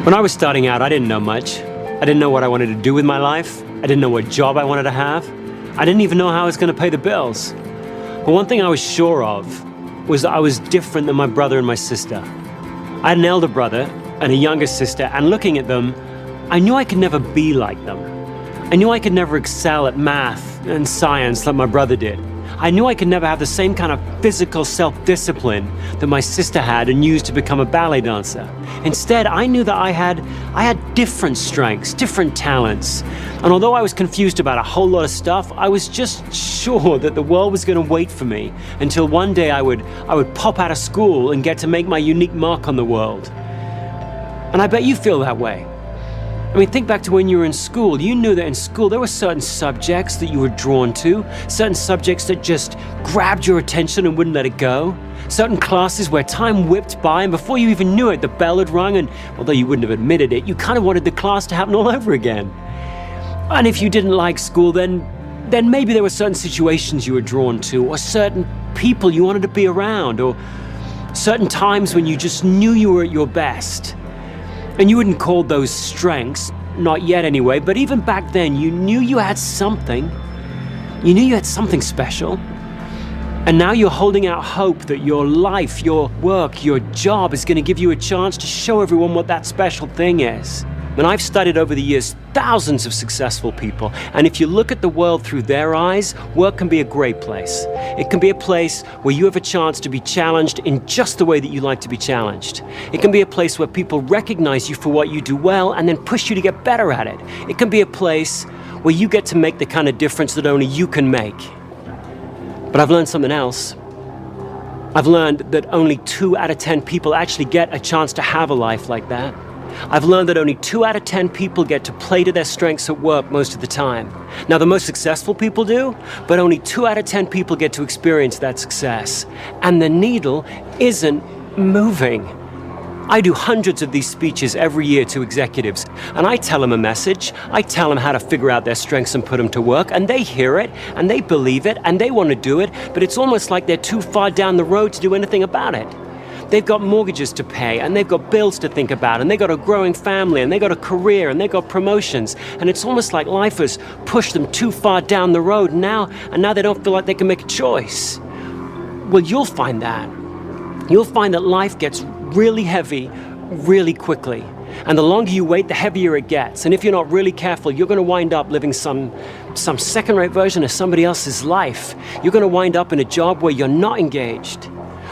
When I was starting out, I didn't know much. I didn't know what I wanted to do with my life. I didn't know what job I wanted to have. I didn't even know how I was going to pay the bills. But one thing I was sure of was that I was different than my brother and my sister. I had an elder brother and a younger sister, and looking at them, I knew I could never be like them. I knew I could never excel at math and science like my brother did. I knew I could never have the same kind of physical self-discipline that my sister had and used to become a ballet dancer. Instead, I knew that I had different strengths, different talents. And although I was confused about a whole lot of stuff, I was just sure that the world was going to wait for me until one day I would pop out of school and get to make my unique mark on the world. And I bet you feel that way. I mean, think back to when you were in school. You knew that in school there were certain subjects that you were drawn to, certain subjects that just grabbed your attention and wouldn't let it go, certain classes where time whipped by and before you even knew it, the bell had rung and, although you wouldn't have admitted it, you kind of wanted the class to happen all over again. And if you didn't like school, then maybe there were certain situations you were drawn to, or certain people you wanted to be around, or certain times when you just knew you were at your best. And you wouldn't call those strengths, not yet anyway, but even back then you knew you had something. You knew you had something special. And now you're holding out hope that your life, your work, your job is going to give you a chance to show everyone what that special thing is. And I've studied over the years thousands of successful people, and if you look at the world through their eyes, work can be a great place. It can be a place where you have a chance to be challenged in just the way that you like to be challenged. It can be a place where people recognize you for what you do well and then push you to get better at it. It can be a place where you get to make the kind of difference that only you can make. But I've learned something else. I've learned that only 2 out of 10 people actually get a chance to have a life like that. I've learned that only 2 out of 10 people get to play to their strengths at work most of the time. Now, the most successful people do, but only 2 out of 10 people get to experience that success. And the needle isn't moving. I do hundreds of these speeches every year to executives, and I tell them a message. I tell them how to figure out their strengths and put them to work, and they hear it, and they believe it, and they want to do it, but it's almost like they're too far down the road to do anything about it. They've got mortgages to pay, and they've got bills to think about, and they've got a growing family, and they've got a career, and they've got promotions, and it's almost like life has pushed them too far down the road now, and now they don't feel like they can make a choice. Well, you'll find that. You'll find that life gets really heavy really quickly, and the longer you wait, the heavier it gets, and if you're not really careful, you're going to wind up living some second-rate version of somebody else's life. You're going to wind up in a job where you're not engaged.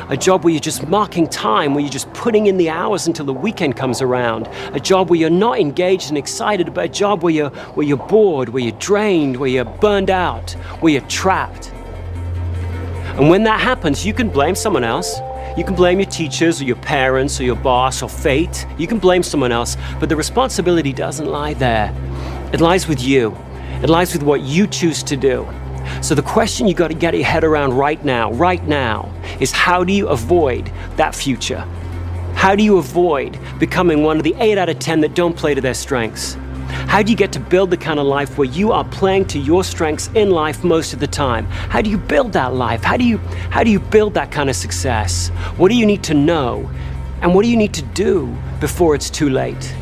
A job where you're just marking time, where you're just putting in the hours until the weekend comes around. A job where you're not engaged and excited, but a job where you're bored, where you're drained, where you're burned out, where you're trapped. And when that happens, you can blame someone else. You can blame your teachers or your parents or your boss or fate. You can blame someone else, but the responsibility doesn't lie there. It lies with you. It lies with what you choose to do. So the question you got to get your head around right now, is how do you avoid that future? How do you avoid becoming one of the 8 out of 10 that don't play to their strengths? How do you get to build the kind of life where you are playing to your strengths in life most of the time? How do you build that life? How do you build that kind of success? What do you need to know? And what do you need to do before it's too late?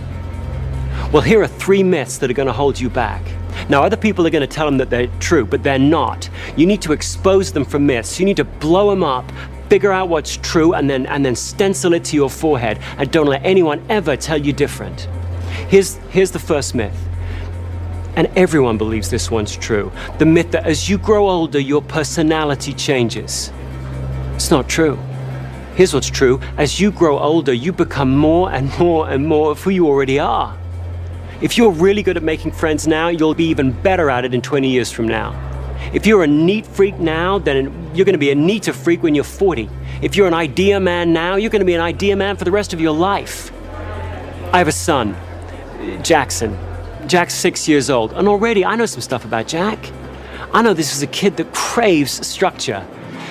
Well, here are 3 myths that are going to hold you back. Now, other people are going to tell them that they're true, but they're not. You need to expose them for myths. You need to blow them up, figure out what's true, and then stencil it to your forehead, and don't let anyone ever tell you different. Here's the first myth, and everyone believes this one's true. The myth that as you grow older, your personality changes. It's not true. Here's what's true. As you grow older, you become more and more and more of who you already are. If you're really good at making friends now, you'll be even better at it in 20 years from now. If you're a neat freak now, then you're going to be a neater freak when you're 40. If you're an idea man now, you're going to be an idea man for the rest of your life. I have a son, Jackson. Jack's 6 years old, and already I know some stuff about Jack. I know this is a kid that craves structure.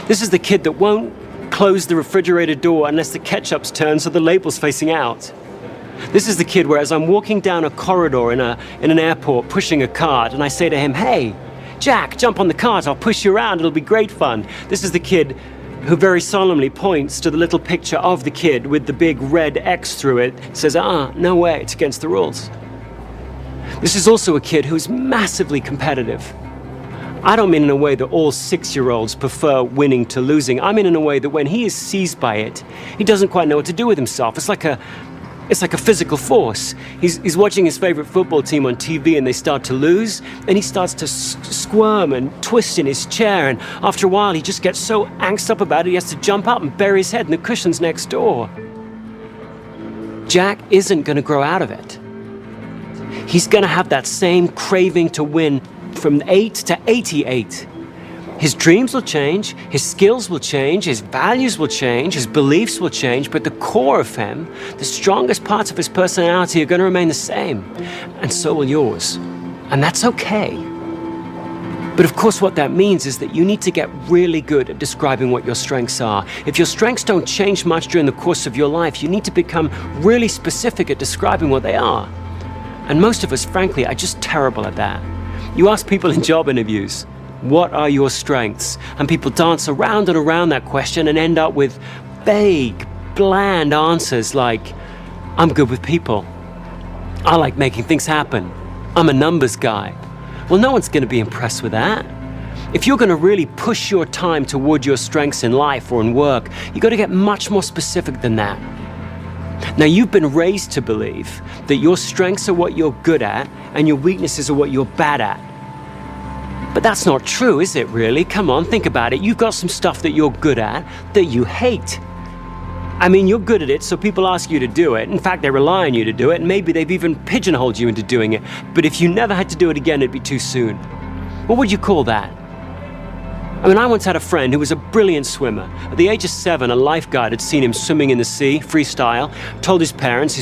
This is the kid that won't close the refrigerator door unless the ketchup's turned so the label's facing out. This is the kid where as I'm walking down a corridor in an airport pushing a cart, and I say to him, "Hey, Jack, jump on the cart, I'll push you around, it'll be great fun." This is the kid who very solemnly points to the little picture of the kid with the big red X through it, says, no way, it's against the rules. This is also a kid who's massively competitive. I don't mean in a way that all 6-year-olds prefer winning to losing. I mean in a way that when he is seized by it, he doesn't quite know what to do with himself. It's like a physical force. He's watching his favorite football team on TV and they start to lose, and he starts to squirm and twist in his chair, and after a while he just gets so angst up about it he has to jump up and bury his head in the cushions next door. Jack isn't going to grow out of it. He's going to have that same craving to win from 8 to 88. His dreams will change, his skills will change, his values will change, his beliefs will change, but the core of him, the strongest parts of his personality are going to remain the same, and so will yours. And that's okay. But of course what that means is that you need to get really good at describing what your strengths are. If your strengths don't change much during the course of your life, you need to become really specific at describing what they are. And most of us, frankly, are just terrible at that. You ask people in job interviews, what are your strengths? And people dance around and around that question and end up with vague, bland answers like, I'm good with people. I like making things happen. I'm a numbers guy. Well, no one's going to be impressed with that. If you're going to really push your time toward your strengths in life or in work, you've got to get much more specific than that. Now, you've been raised to believe that your strengths are what you're good at and your weaknesses are what you're bad at. But that's not true, is it really? Come on, think about it. You've got some stuff that you're good at that you hate. I mean, you're good at it, so people ask you to do it. In fact, they rely on you to do it, and maybe they've even pigeonholed you into doing it. But if you never had to do it again, it'd be too soon. What would you call that? I mean, I once had a friend who was a brilliant swimmer. At the age of 7, a lifeguard had seen him swimming in the sea, freestyle, told his parents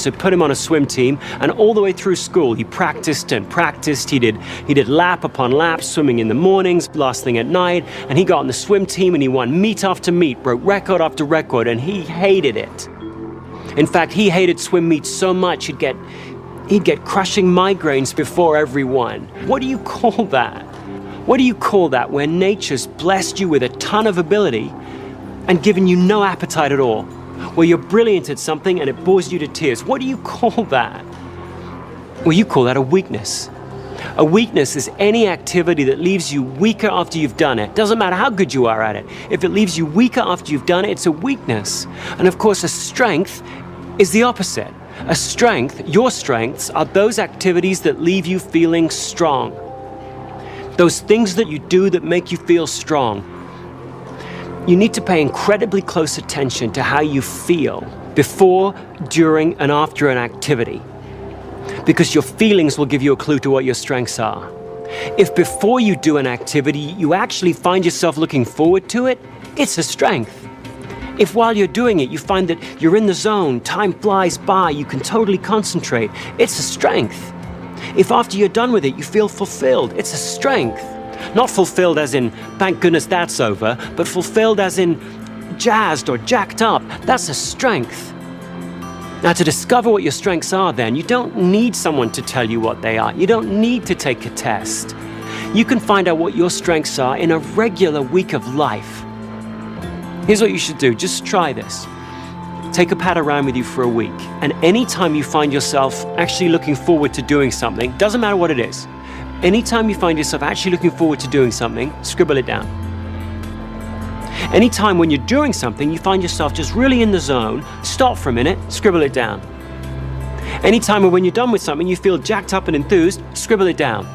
had put him on a swim team, and all the way through school, he practiced and practiced. He did lap upon lap, swimming in the mornings, last thing at night, and he got on the swim team and he won meet after meet, broke record after record, and he hated it. In fact, he hated swim meets so much he'd get crushing migraines before every one. What do you call that? What do you call that when nature's blessed you with a ton of ability and given you no appetite at all? Where you're brilliant at something and it bores you to tears. What do you call that? Well, you call that a weakness. A weakness is any activity that leaves you weaker after you've done it. Doesn't matter how good you are at it. If it leaves you weaker after you've done it, it's a weakness. And of course, a strength is the opposite. A strength, your strengths, are those activities that leave you feeling strong. Those things that you do that make you feel strong. You need to pay incredibly close attention to how you feel before, during, and after an activity, because your feelings will give you a clue to what your strengths are. If before you do an activity, you actually find yourself looking forward to it, it's a strength. If while you're doing it, you find that you're in the zone, time flies by, you can totally concentrate, it's a strength. If after you're done with it, you feel fulfilled, it's a strength. Not fulfilled as in, thank goodness that's over, but fulfilled as in jazzed or jacked up. That's a strength. Now, to discover what your strengths are then, you don't need someone to tell you what they are. You don't need to take a test. You can find out what your strengths are in a regular week of life. Here's what you should do. Just try this. Take a pad around with you for a week, and anytime you find yourself actually looking forward to doing something, doesn't matter what it is, anytime you find yourself actually looking forward to doing something, scribble it down. Anytime when you're doing something, you find yourself just really in the zone, stop for a minute, scribble it down. Anytime when you're done with something, you feel jacked up and enthused, scribble it down.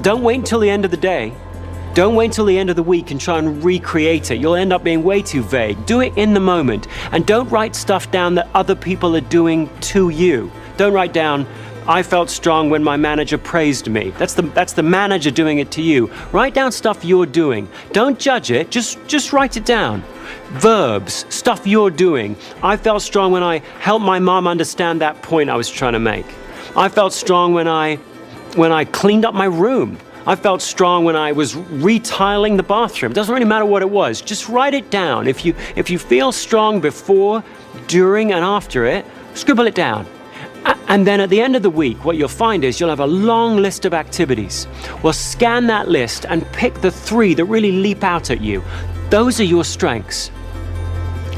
Don't wait until the end of the day. Don't wait until the end of the week and try and recreate it. You'll end up being way too vague. Do it in the moment. And don't write stuff down that other people are doing to you. Don't write down, I felt strong when my manager praised me. That's the manager doing it to you. Write down stuff you're doing. Don't judge it, just write it down. Verbs, stuff you're doing. I felt strong when I helped my mom understand that point I was trying to make. I felt strong when I cleaned up my room. I felt strong when I was retiling the bathroom. Doesn't really matter what it was. Just write it down. If you feel strong before, during, and after it, scribble it down. And then at the end of the week, what you'll find is you'll have a long list of activities. Well, scan that list and pick the 3 that really leap out at you. Those are your strengths.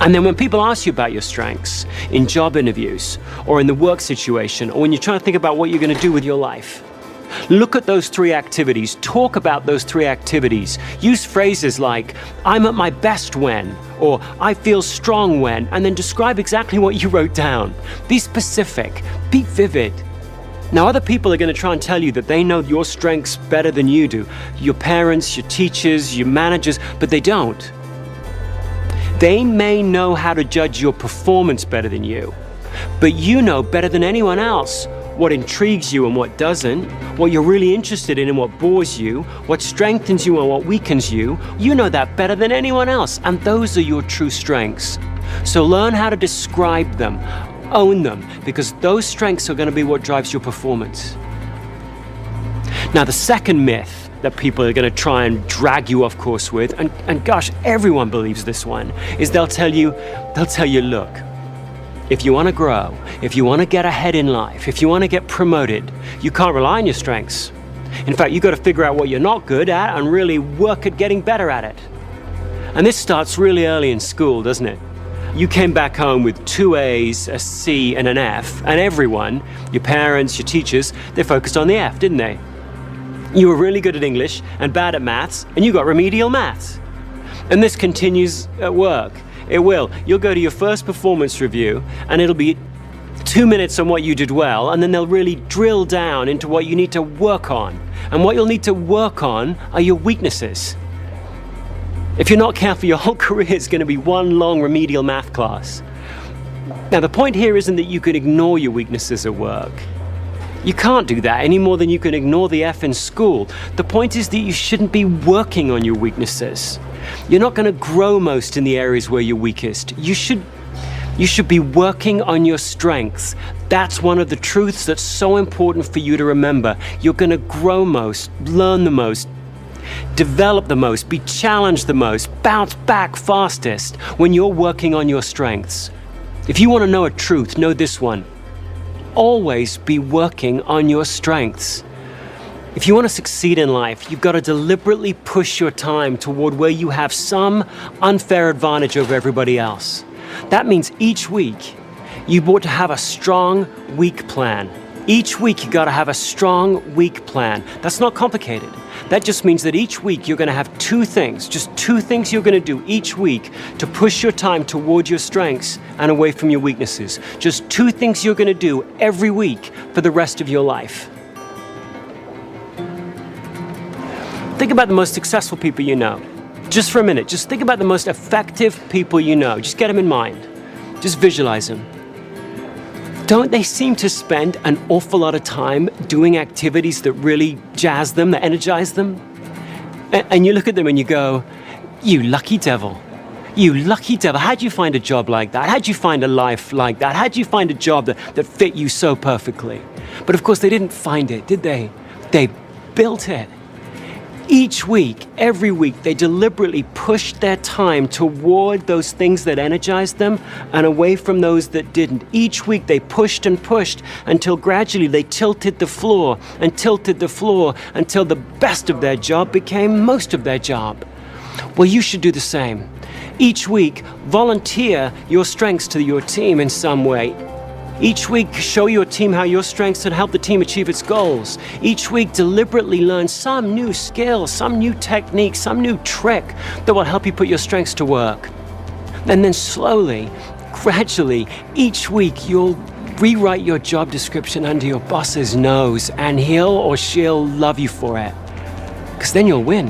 And then when people ask you about your strengths in job interviews or in the work situation, or when you're trying to think about what you're going to do with your life, look at those 3 activities, talk about those 3 activities, use phrases like, I'm at my best when, or I feel strong when, and then describe exactly what you wrote down. Be specific, be vivid. Now, other people are going to try and tell you that they know your strengths better than you do. Your parents, your teachers, your managers, but they don't. They may know how to judge your performance better than you, but you know better than anyone else what intrigues you and what doesn't, what you're really interested in and what bores you, what strengthens you and what weakens you. You know that better than anyone else, and those are your true strengths. So learn how to describe them, own them, because those strengths are going to be what drives your performance. Now, the second myth that people are going to try and drag you off course with, and gosh, everyone believes this one, is they'll tell you, look, if you want to grow, if you want to get ahead in life, if you want to get promoted, you can't rely on your strengths. In fact, you've got to figure out what you're not good at and really work at getting better at it. And this starts really early in school, doesn't it? You came back home with 2 A's, a C, and an F, and everyone, your parents, your teachers, they focused on the F, didn't they? You were really good at English and bad at maths, and you got remedial maths. And this continues at work. It will. You'll go to your first performance review, and it'll be 2 minutes on what you did well, and then they'll really drill down into what you need to work on. And what you'll need to work on are your weaknesses. If you're not careful, your whole career is going to be one long remedial math class. Now, the point here isn't that you can ignore your weaknesses at work. You can't do that any more than you can ignore the F in school. The point is that you shouldn't be working on your weaknesses. You're not going to grow most in the areas where you're weakest. You should be working on your strengths. That's one of the truths that's so important for you to remember. You're going to grow most, learn the most, develop the most, be challenged the most, bounce back fastest when you're working on your strengths. If you want to know a truth, know this one. Always be working on your strengths. If you want to succeed in life, you've got to deliberately push your time toward where you have some unfair advantage over everybody else. That means each week, you ought to have a strong, weak plan. Each week, you got to have a strong, weak plan. That's not complicated. That just means that each week you're going to have 2 things, just 2 things you're going to do each week to push your time toward your strengths and away from your weaknesses. Just 2 things you're going to do every week for the rest of your life. Think about the most successful people you know. Just for a minute, just think about the most effective people you know. Just get them in mind. Just visualize them. Don't they seem to spend an awful lot of time doing activities that really jazz them, that energize them? And you look at them and you go, you lucky devil. You lucky devil. How'd you find a job like that? How'd you find a life like that? How'd you find a job that fit you so perfectly? But of course, they didn't find it, did they? They built it. Each week, every week, they deliberately pushed their time toward those things that energized them and away from those that didn't. Each week, they pushed and pushed until gradually they tilted the floor until the best of their job became most of their job. Well, you should do the same. Each week, volunteer your strengths to your team in some way. Each week, show your team how your strengths can help the team achieve its goals. Each week, deliberately learn some new skill, some new technique, some new trick that will help you put your strengths to work. And then slowly, gradually, each week, you'll rewrite your job description under your boss's nose, and he'll or she'll love you for it. Because then you'll win.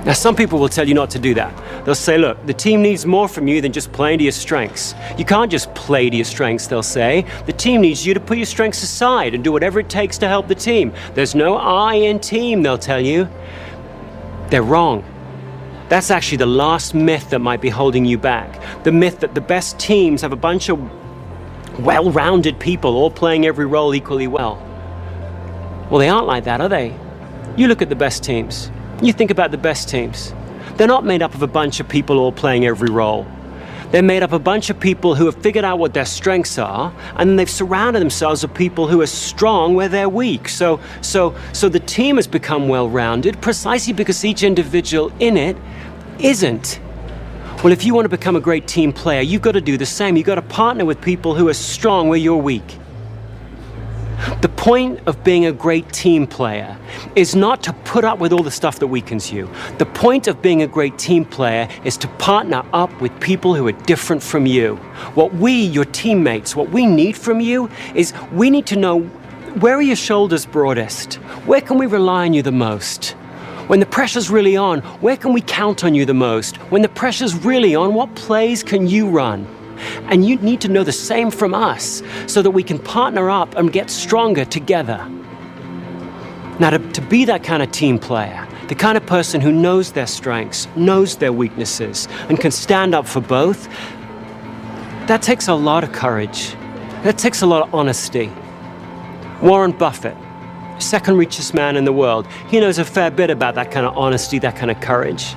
Now, some people will tell you not to do that. They'll say, look, the team needs more from you than just playing to your strengths. You can't just play to your strengths, they'll say. The team needs you to put your strengths aside and do whatever it takes to help the team. There's no I in team, they'll tell you. They're wrong. That's actually the last myth that might be holding you back. The myth that the best teams have a bunch of well-rounded people all playing every role equally well. Well, they aren't like that, are they? You look at the best teams. You think about the best teams. They're not made up of a bunch of people all playing every role. They're made up of a bunch of people who have figured out what their strengths are, and then they've surrounded themselves with people who are strong where they're weak. So the team has become well-rounded precisely because each individual in it isn't. Well, if you want to become a great team player, you've got to do the same. You've got to partner with people who are strong where you're weak. The point of being a great team player is not to put up with all the stuff that weakens you. The point of being a great team player is to partner up with people who are different from you. What we, your teammates, what we need from you is we need to know, where are your shoulders broadest? Where can we rely on you the most? When the pressure's really on, where can we count on you the most? When the pressure's really on, what plays can you run? And you need to know the same from us so that we can partner up and get stronger together. Now, to be that kind of team player, the kind of person who knows their strengths, knows their weaknesses, and can stand up for both, that takes a lot of courage. That takes a lot of honesty. Warren Buffett, second richest man in the world, he knows a fair bit about that kind of honesty, that kind of courage.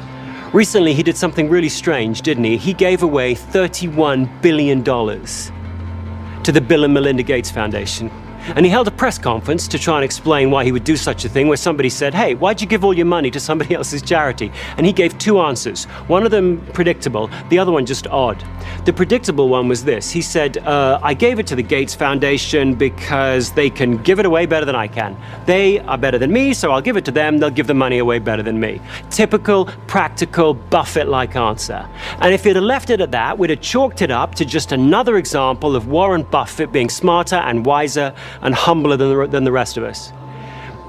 Recently, he did something really strange, didn't he? He gave away $31 billion to the Bill and Melinda Gates Foundation. And he held a press conference to try and explain why he would do such a thing, where somebody said, hey, why'd you give all your money to somebody else's charity? And he gave two answers. One of them predictable, the other one just odd. The predictable one was this. He said, I gave it to the Gates Foundation because they can give it away better than I can. They are better than me, so I'll give it to them. They'll give the money away better than me. Typical, practical, Buffett-like answer. And if he'd have left it at that, we'd have chalked it up to just another example of Warren Buffett being smarter and wiser and humbler than the rest of us.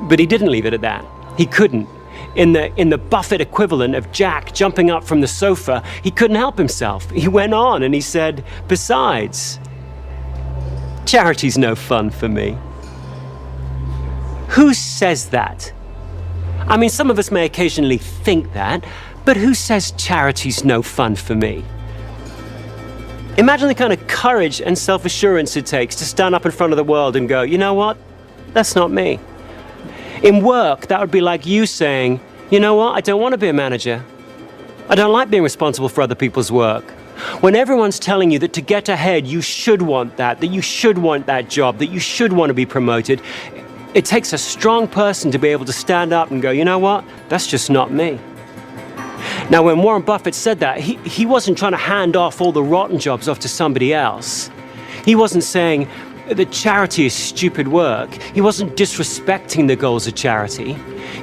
But he didn't leave it at that. He couldn't. In the Buffett equivalent of Jack jumping up from the sofa, he couldn't help himself. He went on and he said, besides, charity's no fun for me. Who says that? I mean, some of us may occasionally think that, but who says charity's no fun for me? Imagine the kind of courage and self-assurance it takes to stand up in front of the world and go, you know what? That's not me. In work, that would be like you saying, you know what? I don't want to be a manager. I don't like being responsible for other people's work. When everyone's telling you that to get ahead, you should want that you should want that job, that you should want to be promoted, it takes a strong person to be able to stand up and go, you know what? That's just not me. Now, when Warren Buffett said that, he wasn't trying to hand off all the rotten jobs off to somebody else. He wasn't saying that charity is stupid work. He wasn't disrespecting the goals of charity.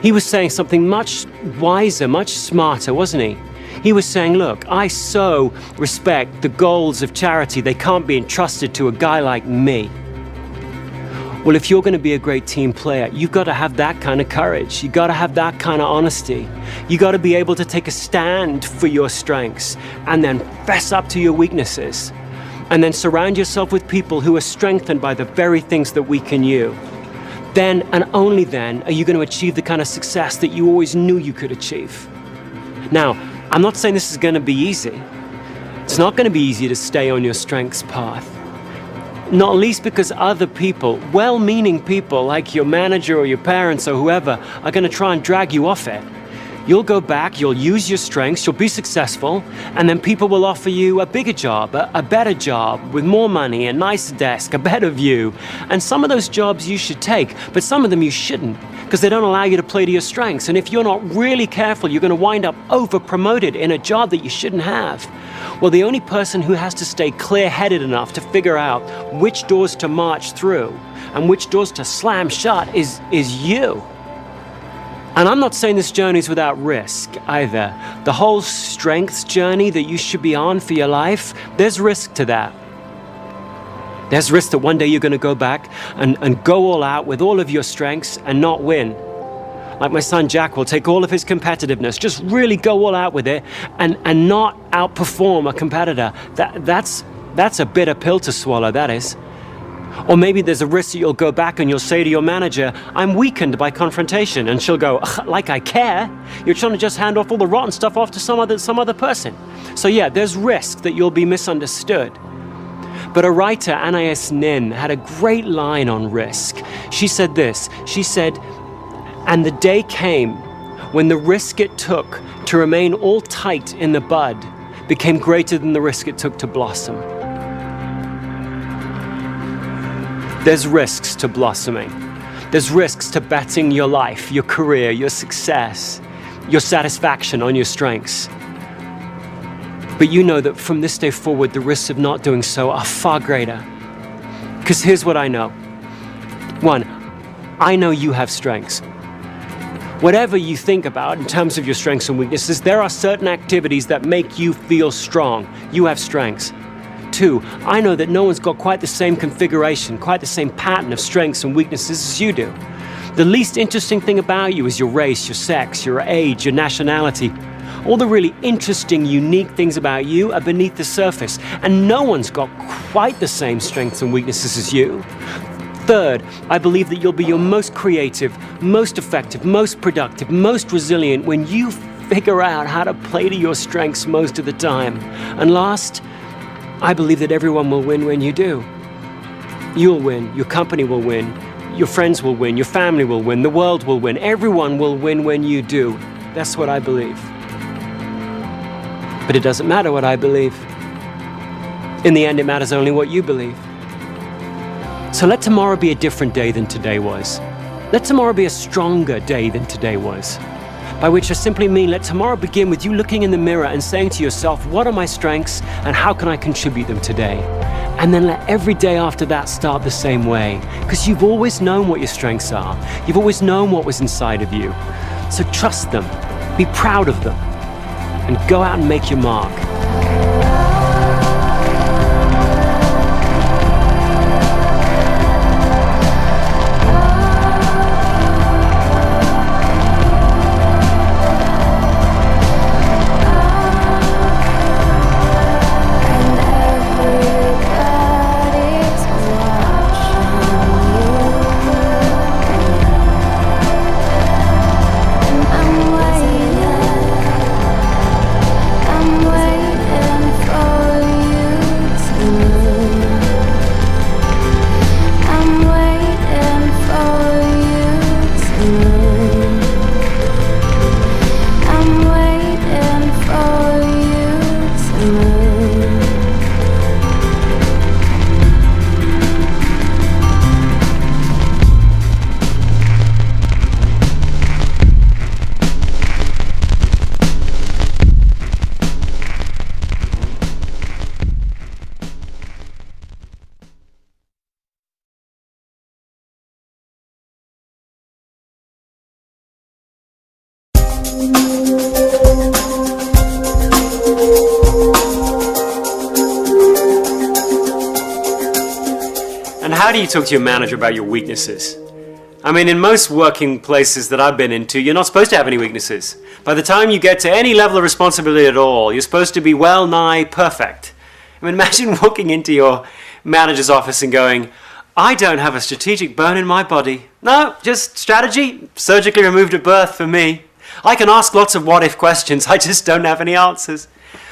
He was saying something much wiser, much smarter, wasn't he? He was saying, look, I so respect the goals of charity, they can't be entrusted to a guy like me. Well, if you're going to be a great team player, you've got to have that kind of courage. You've got to have that kind of honesty. You've got to be able to take a stand for your strengths and then fess up to your weaknesses. And then surround yourself with people who are strengthened by the very things that weaken you. Then and only then are you going to achieve the kind of success that you always knew you could achieve. Now, I'm not saying this is going to be easy. It's not going to be easy to stay on your strengths path. Not least because other people, well-meaning people like your manager or your parents or whoever, are going to try and drag you off it. You'll go back, you'll use your strengths, you'll be successful, and then people will offer you a bigger job, a better job, with more money, a nicer desk, a better view. And some of those jobs you should take, but some of them you shouldn't, because they don't allow you to play to your strengths. And if you're not really careful, you're going to wind up over-promoted in a job that you shouldn't have. Well, the only person who has to stay clear-headed enough to figure out which doors to march through and which doors to slam shut is you. And I'm not saying this journey is without risk either. The whole strengths journey that you should be on for your life, there's risk to that. There's risk that one day you're going to go back and go all out with all of your strengths and not win. Like my son Jack will take all of his competitiveness, just really go all out with it and not outperform a competitor. That's a bitter pill to swallow, that is. Or maybe there's a risk that you'll go back and you'll say to your manager, I'm weakened by confrontation. And she'll go, like I care? You're trying to just hand off all the rotten stuff off to some other person. So yeah, there's risk that you'll be misunderstood. But a writer, Anais Nin, had a great line on risk. She said this, she said, and the day came when the risk it took to remain all tight in the bud became greater than the risk it took to blossom. There's risks to blossoming. There's risks to betting your life, your career, your success, your satisfaction on your strengths. But you know that from this day forward, the risks of not doing so are far greater. Because here's what I know. One, I know you have strengths. Whatever you think about in terms of your strengths and weaknesses, there are certain activities that make you feel strong. You have strengths. Two, I know that no one's got quite the same configuration, quite the same pattern of strengths and weaknesses as you do. The least interesting thing about you is your race, your sex, your age, your nationality. All the really interesting, unique things about you are beneath the surface, and no one's got quite the same strengths and weaknesses as you. Third, I believe that you'll be your most creative, most effective, most productive, most resilient when you figure out how to play to your strengths most of the time. And last, I believe that everyone will win when you do. You'll win, your company will win, your friends will win, your family will win, the world will win, everyone will win when you do. That's what I believe. But it doesn't matter what I believe. In the end, it matters only what you believe. So let tomorrow be a different day than today was. Let tomorrow be a stronger day than today was. By which I simply mean let tomorrow begin with you looking in the mirror and saying to yourself, what are my strengths and how can I contribute them today? And then let every day after that start the same way. Because you've always known what your strengths are. You've always known what was inside of you. So trust them, be proud of them, and go out and make your mark. And how do you talk to your manager about your weaknesses? I mean, in most working places that I've been into, you're not supposed to have any weaknesses. By the time you get to any level of responsibility at all, you're supposed to be well nigh perfect. I mean, imagine walking into your manager's office and going, I don't have a strategic bone in my body. No, just strategy, surgically removed at birth for me. I can ask lots of what-if questions, I just don't have any answers.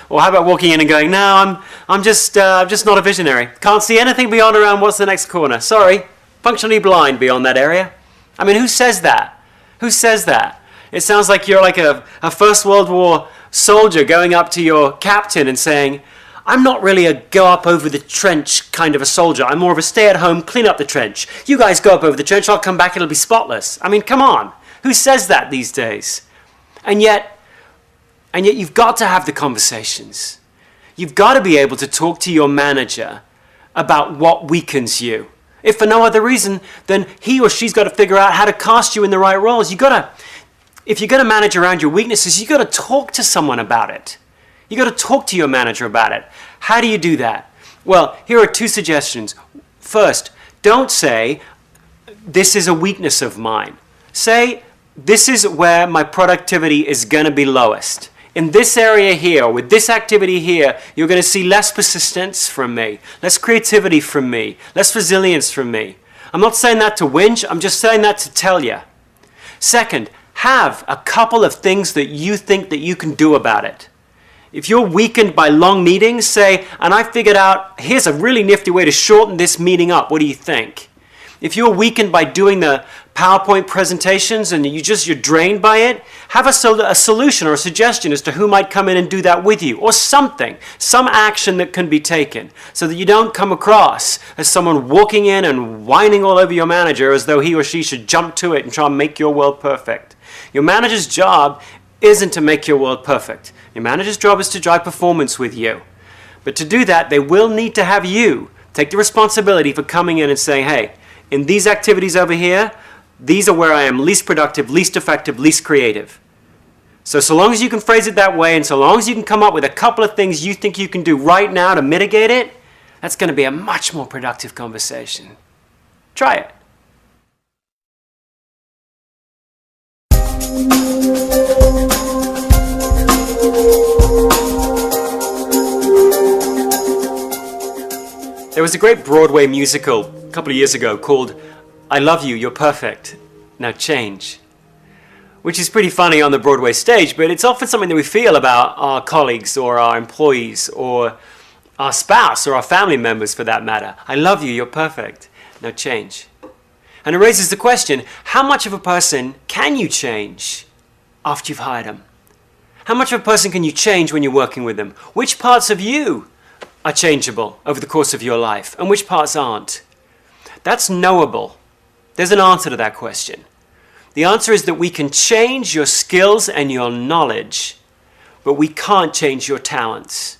Or how about walking in and going, no, I'm just not a visionary. Can't see anything beyond around what's the next corner. Sorry, functionally blind beyond that area. I mean, who says that? Who says that? It sounds like you're like a First World War soldier going up to your captain and saying, I'm not really a go up over the trench kind of a soldier. I'm more of a stay at home, clean up the trench. You guys go up over the trench, I'll come back, it'll be spotless. I mean, come on. Who says that these days? And yet you've got to have the conversations. You've got to be able to talk to your manager about what weakens you. If for no other reason, then he or she's got to figure out how to cast you in the right roles. If you're going to manage around your weaknesses, you've got to talk to someone about it. You've got to talk to your manager about it. How do you do that? Well, here are two suggestions. First, don't say, this is a weakness of mine. Say, this is where my productivity is going to be lowest. In this area here, with this activity here, you're going to see less persistence from me, less creativity from me, less resilience from me. I'm not saying that to whinge, I'm just saying that to tell you. Second, have a couple of things that you think that you can do about it. If you're weakened by long meetings, say, and I figured out, here's a really nifty way to shorten this meeting up, what do you think? If you're weakened by doing the PowerPoint presentations and you're drained by it, have a solution or a suggestion as to who might come in and do that with you, or something, some action that can be taken so that you don't come across as someone walking in and whining all over your manager as though he or she should jump to it and try and make your world perfect. Your manager's job isn't to make your world perfect. Your manager's job is to drive performance with you. But to do that, they will need to have you take the responsibility for coming in and saying, hey, in these activities over here, these are where I am least productive, least effective, least creative. So long as you can phrase it that way, and so long as you can come up with a couple of things you think you can do right now to mitigate it, that's going to be a much more productive conversation. Try it. There was a great Broadway musical a couple of years ago called I Love You, You're Perfect, Now Change, which is pretty funny on the Broadway stage, but it's often something that we feel about our colleagues or our employees or our spouse or our family members for that matter. I love you, you're perfect, now change. And it raises the question, how much of a person can you change after you've hired them? How much of a person can you change when you're working with them? Which parts of you are changeable over the course of your life and which parts aren't? That's knowable. There's an answer to that question. The answer is that we can change your skills and your knowledge, but we can't change your talents.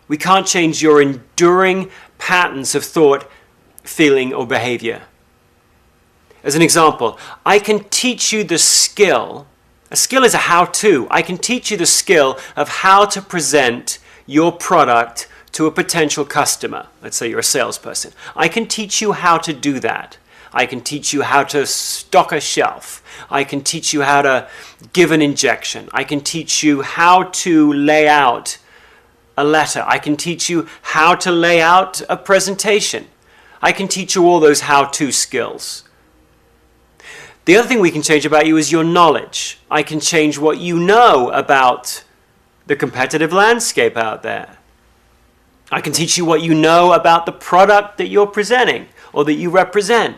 We can't change your enduring patterns of thought, feeling, or behavior. As an example, I can teach you the skill. A skill is a how-to. I can teach you the skill of how to present your product to a potential customer. Let's say you're a salesperson. I can teach you how to do that. I can teach you how to stock a shelf. I can teach you how to give an injection. I can teach you how to lay out a letter. I can teach you how to lay out a presentation. I can teach you all those how-to skills. The other thing we can change about you is your knowledge. I can change what you know about the competitive landscape out there. I can teach you what you know about the product that you're presenting or that you represent.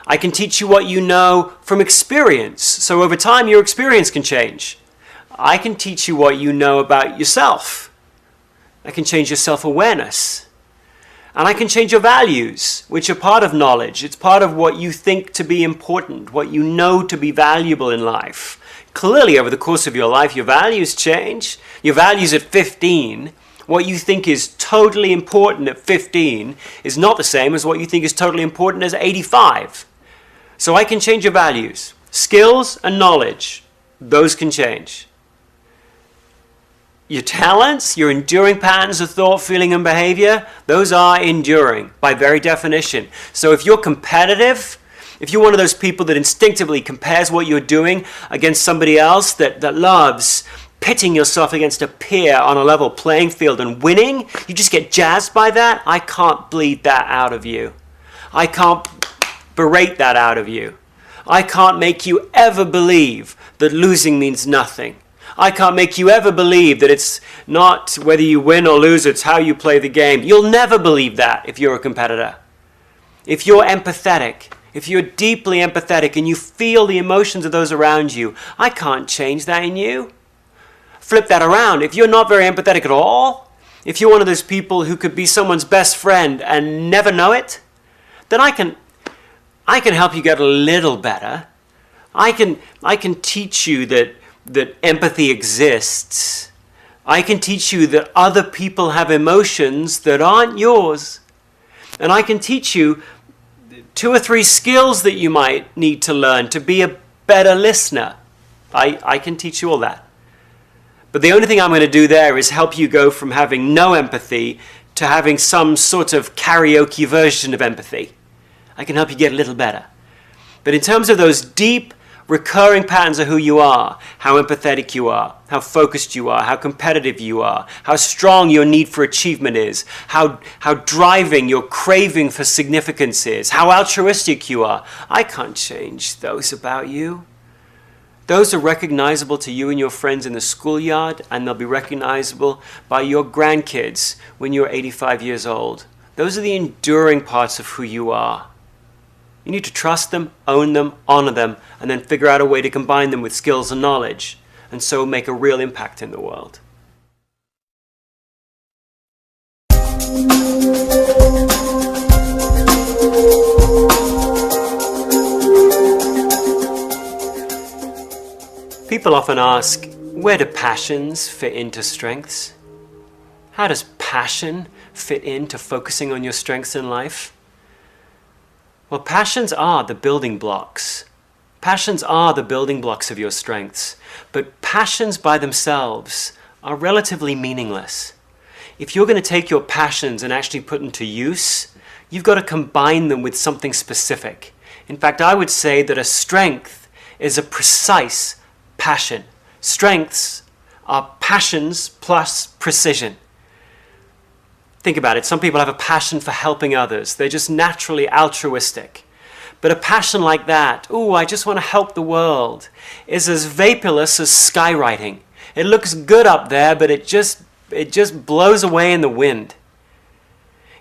I can teach you what you know from experience. So over time, your experience can change. I can teach you what you know about yourself. I can change your self-awareness. And I can change your values, which are part of knowledge. It's part of what you think to be important, what you know to be valuable in life. Clearly, over the course of your life, your values change. Your values at 15, what you think is totally important at 15 is not the same as what you think is totally important as 85. So I can change your values. Skills and knowledge, those can change. Your talents, your enduring patterns of thought, feeling, and behavior, those are enduring by very definition. So if you're competitive, if you're one of those people that instinctively compares what you're doing against somebody else, that loves pitting yourself against a peer on a level playing field and winning, you just get jazzed by that, I can't bleed that out of you. I can't berate that out of you. I can't make you ever believe that losing means nothing. I can't make you ever believe that it's not whether you win or lose, it's how you play the game. You'll never believe that if you're a competitor. If you're empathetic, if you're deeply empathetic and you feel the emotions of those around you, I can't change that in you. Flip that around. If you're not very empathetic at all, if you're one of those people who could be someone's best friend and never know it, then I can help you get a little better. I can teach you that empathy exists. I can teach you that other people have emotions that aren't yours. And I can teach you 2 or 3 skills that you might need to learn to be a better listener. I can teach you all that. But the only thing I'm going to do there is help you go from having no empathy to having some sort of karaoke version of empathy. I can help you get a little better. But in terms of those deep, recurring patterns of who you are, how empathetic you are, how focused you are, how competitive you are, how strong your need for achievement is, how driving your craving for significance is, how altruistic you are, I can't change those about you. Those are recognizable to you and your friends in the schoolyard, and they'll be recognizable by your grandkids when you're 85 years old. Those are the enduring parts of who you are. You need to trust them, own them, honor them, and then figure out a way to combine them with skills and knowledge, and so make a real impact in the world. People often ask, where do passions fit into strengths? How does passion fit into focusing on your strengths in life? Well, passions are the building blocks. Passions are the building blocks of your strengths, but passions by themselves are relatively meaningless. If you're going to take your passions and actually put them to use, you've got to combine them with something specific. In fact, I would say that a strength is a precise passion. Strengths are passions plus precision. Think about it. Some people have a passion for helping others. They're just naturally altruistic. But a passion like that, ooh, I just want to help the world, is as vaporless as skywriting. It looks good up there, but it just blows away in the wind.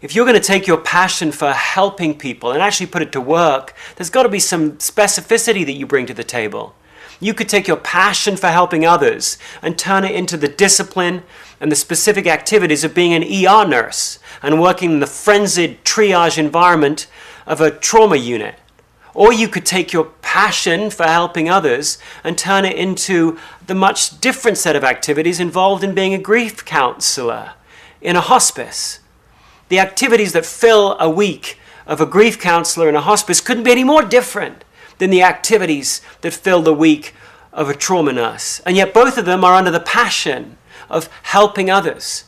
If you're going to take your passion for helping people and actually put it to work, there's got to be some specificity that you bring to the table. You could take your passion for helping others and turn it into the discipline and the specific activities of being an ER nurse and working in the frenzied triage environment of a trauma unit. Or you could take your passion for helping others and turn it into the much different set of activities involved in being a grief counselor in a hospice. The activities that fill a week of a grief counselor in a hospice couldn't be any more different than the activities that fill the week of a trauma nurse. And yet both of them are under the passion of helping others.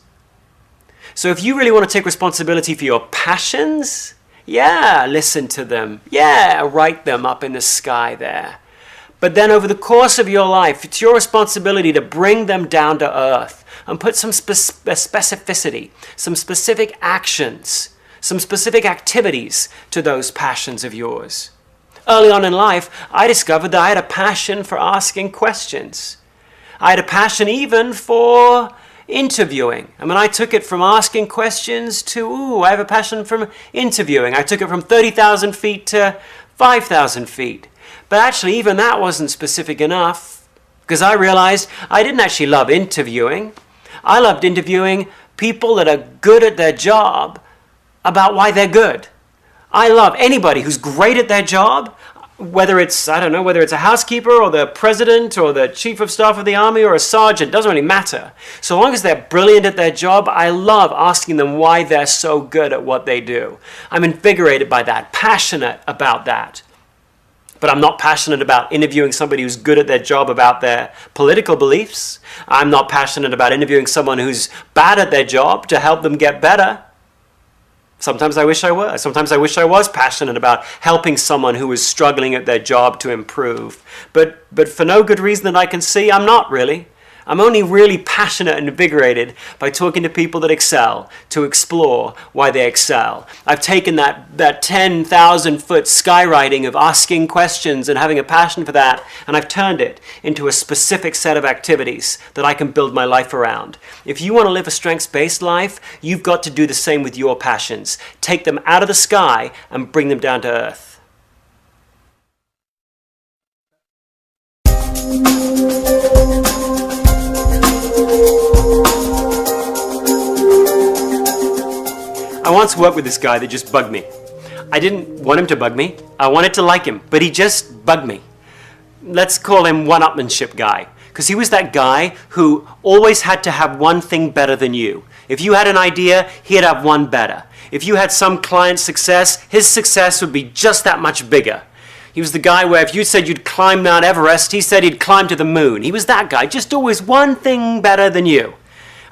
So if you really want to take responsibility for your passions, yeah, listen to them. Yeah, write them up in the sky there. But then over the course of your life, it's your responsibility to bring them down to earth and put some specificity, some specific actions, some specific activities to those passions of yours. Early on in life, I discovered that I had a passion for asking questions. I had a passion even for interviewing. I mean, I took it from asking questions to, I have a passion from interviewing. I took it from 30,000 feet to 5,000 feet. But actually, even that wasn't specific enough, because I realized I didn't actually love interviewing. I loved interviewing people that are good at their job about why they're good. I love anybody who's great at their job, whether it's, whether it's a housekeeper or the president or the chief of staff of the army or a sergeant, doesn't really matter. So long as they're brilliant at their job, I love asking them why they're so good at what they do. I'm invigorated by that, passionate about that. But I'm not passionate about interviewing somebody who's good at their job about their political beliefs. I'm not passionate about interviewing someone who's bad at their job to help them get better. Sometimes I wish I was. Sometimes I wish I was passionate about helping someone who was struggling at their job to improve. But for no good reason that I can see, I'm not really. I'm only really passionate and invigorated by talking to people that excel, to explore why they excel. I've taken that 10,000-foot skywriting of asking questions and having a passion for that, and I've turned it into a specific set of activities that I can build my life around. If you want to live a strengths-based life, you've got to do the same with your passions. Take them out of the sky and bring them down to earth. I once worked with this guy that just bugged me. I didn't want him to bug me. I wanted to like him, but he just bugged me. Let's call him one-upmanship guy, because he was that guy who always had to have one thing better than you. If you had an idea, he'd have one better. If you had some client success, his success would be just that much bigger. He was the guy where if you said you'd climb Mount Everest, he said he'd climb to the moon. He was that guy, just always one thing better than you.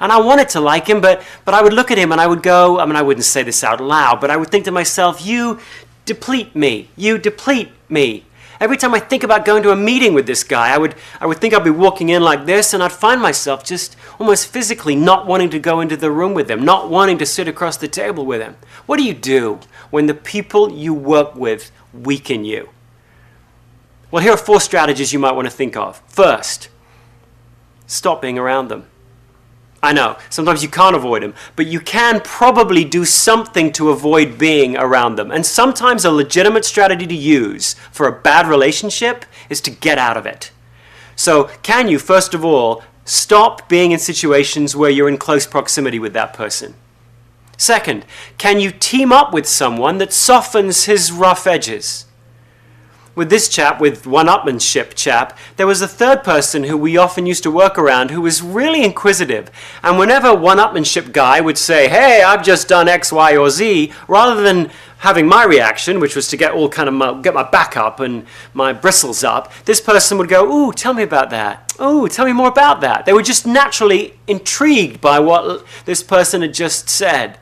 And I wanted to like him, but I would look at him and I would go, I wouldn't say this out loud, but I would think to myself, you deplete me. You deplete me. Every time I think about going to a meeting with this guy, I would think I'd be walking in like this, and I'd find myself just almost physically not wanting to go into the room with him, not wanting to sit across the table with him. What do you do when the people you work with weaken you? Well, here are 4 strategies you might want to think of. First, stop being around them. I know, sometimes you can't avoid them, but you can probably do something to avoid being around them. And sometimes a legitimate strategy to use for a bad relationship is to get out of it. So can you, first of all, stop being in situations where you're in close proximity with that person? Second, can you team up with someone that softens his rough edges? with this chap, with one-upmanship chap, there was a third person who we often used to work around who was really inquisitive. And whenever one-upmanship guy would say, hey, I've just done X, Y, or Z, rather than having my reaction, which was to get all kind of get my back up and my bristles up, this person would go, ooh, tell me about that. Ooh, tell me more about that. They were just naturally intrigued by what this person had just said.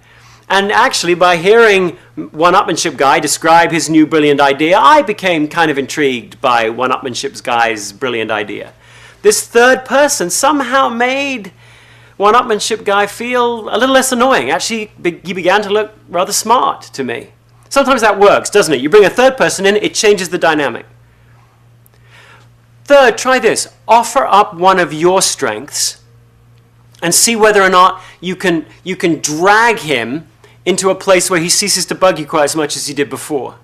And actually, by hearing one-upmanship guy describe his new brilliant idea, I became kind of intrigued by one-upmanship guy's brilliant idea. This third person somehow made one-upmanship guy feel a little less annoying. Actually, he began to look rather smart to me. Sometimes that works, doesn't it? You bring a third person in, it changes the dynamic. Third, try this. Offer up one of your strengths and see whether or not you can drag him into a place where he ceases to bug you quite as much as he did before.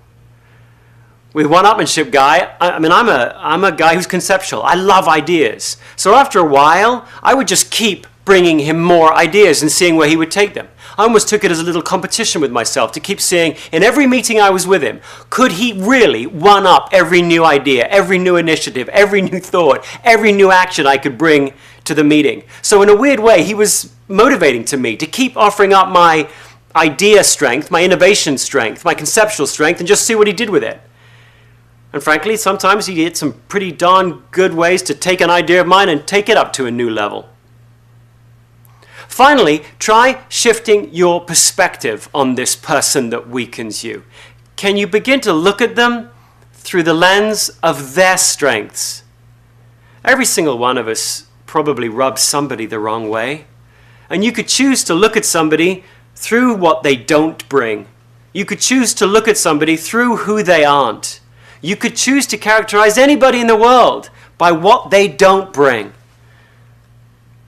With one-upmanship guy, I'm a guy who's conceptual. I love ideas. So after a while, I would just keep bringing him more ideas and seeing where he would take them. I almost took it as a little competition with myself to keep seeing, in every meeting I was with him, could he really one-up every new idea, every new initiative, every new thought, every new action I could bring to the meeting. So in a weird way, he was motivating to me to keep offering up my idea strength, my innovation strength, my conceptual strength, and just see what he did with it. And frankly, sometimes he had some pretty darn good ways to take an idea of mine and take it up to a new level. Finally, try shifting your perspective on this person that weakens you. Can you begin to look at them through the lens of their strengths? Every single one of us probably rubs somebody the wrong way. And you could choose to look at somebody through what they don't bring. You could choose to look at somebody through who they aren't. You could choose to characterize anybody in the world by what they don't bring.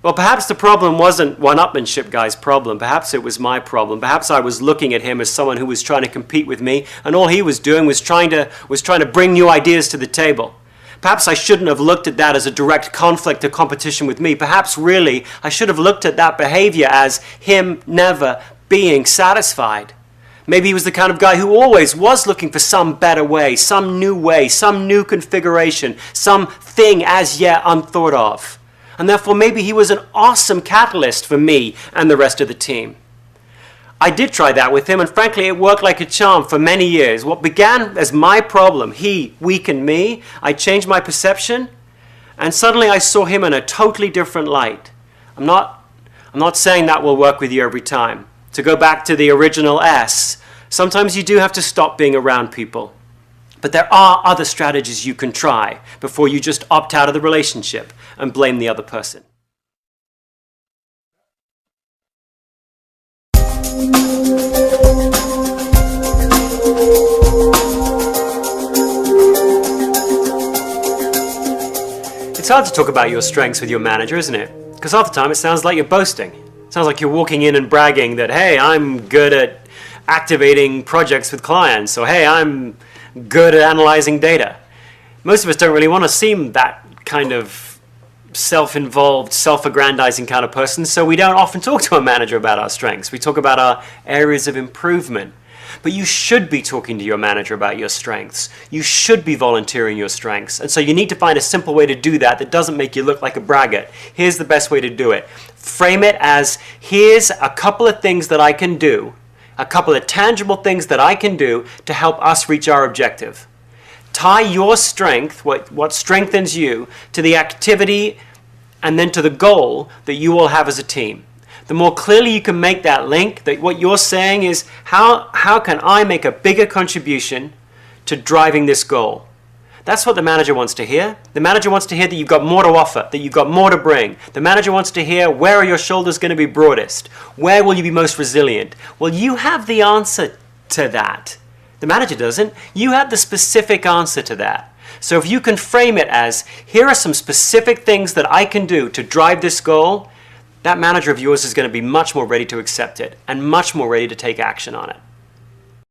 Well, perhaps the problem wasn't one-upmanship guy's problem. Perhaps it was my problem. Perhaps I was looking at him as someone who was trying to compete with me, and all he was doing was trying to bring new ideas to the table. Perhaps I shouldn't have looked at that as a direct conflict or competition with me. Perhaps really I should have looked at that behavior as him never being satisfied. Maybe he was the kind of guy who always was looking for some better way, some new configuration, something as yet unthought of. And therefore maybe he was an awesome catalyst for me and the rest of the team. I did try that with him, and frankly it worked like a charm for many years. What began as my problem, he weakened me, I changed my perception, and suddenly I saw him in a totally different light. I'm not saying that will work with you every time. To go back to the original S, sometimes you do have to stop being around people. But there are other strategies you can try before you just opt out of the relationship and blame the other person. It's hard to talk about your strengths with your manager, isn't it? Because half the time it sounds like you're boasting. It sounds like you're walking in and bragging that, hey, I'm good at activating projects with clients, or hey, I'm good at analyzing data. Most of us don't really want to seem that kind of self-involved, self-aggrandizing kind of person, so we don't often talk to a manager about our strengths. We talk about our areas of improvement. But you should be talking to your manager about your strengths. You should be volunteering your strengths. And so you need to find a simple way to do that that doesn't make you look like a braggart. Here's the best way to do it. Frame it as, here's a couple of things that I can do, a couple of tangible things that I can do to help us reach our objective. Tie your strength, what strengthens you, to the activity and then to the goal that you all have as a team. The more clearly you can make that link, that what you're saying is, how can I make a bigger contribution to driving this goal? That's what the manager wants to hear. The manager wants to hear that you've got more to offer, that you've got more to bring. The manager wants to hear, where are your shoulders going to be broadest? Where will you be most resilient? Well, you have the answer to that. The manager doesn't. You have the specific answer to that. So if you can frame it as, here are some specific things that I can do to drive this goal, that manager of yours is going to be much more ready to accept it and much more ready to take action on it.